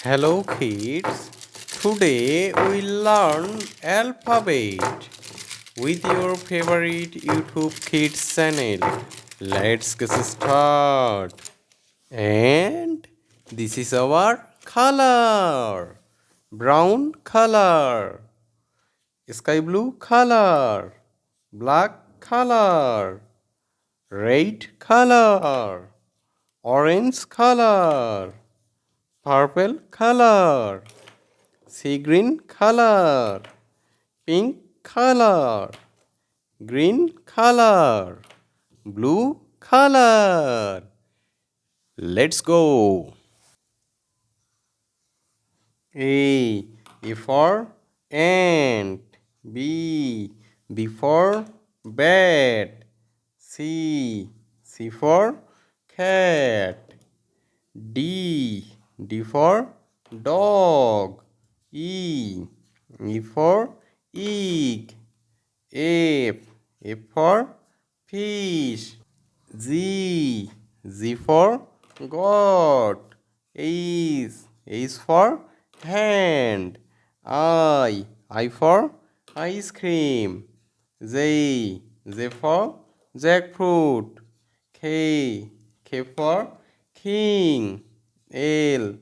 Hello kids. Today we learn alphabet with your favorite YouTube Kids channel. Let's get start. And this is our color. Brown color, sky blue color, black color, red color, orange color, purple color, sea green color, pink color, green color, blue color. Let's go. A for ant. B for bat. C for cat. D for dog. E for egg. F for fish. Z for goat. H for hand. I for ice cream. J for jackfruit. K for king. L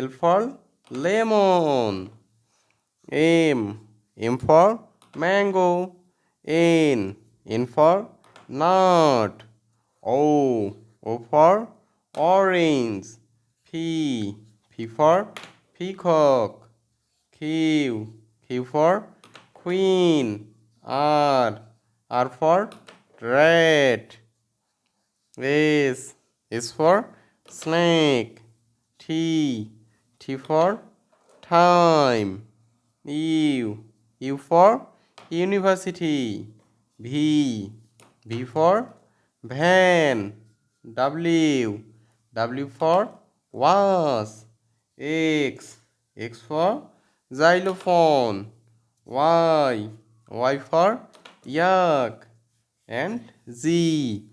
for lemon. M for mango. N for nut. O for orange. P for peacock. Q for queen. R for rat. S for snake. T for time. U for university. V for van. W for was. X for xylophone. Y for yak. And Z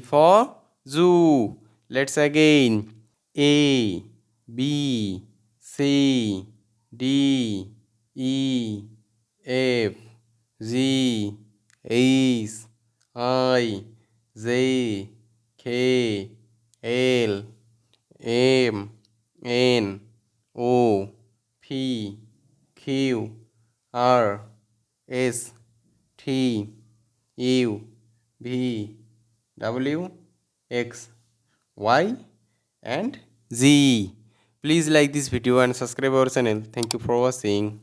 for zoo. Let's again. A B C D E F G H I J K L M N O P Q R S T U V W X Y and Z. Please like this video and subscribe our channel. Thank you for watching.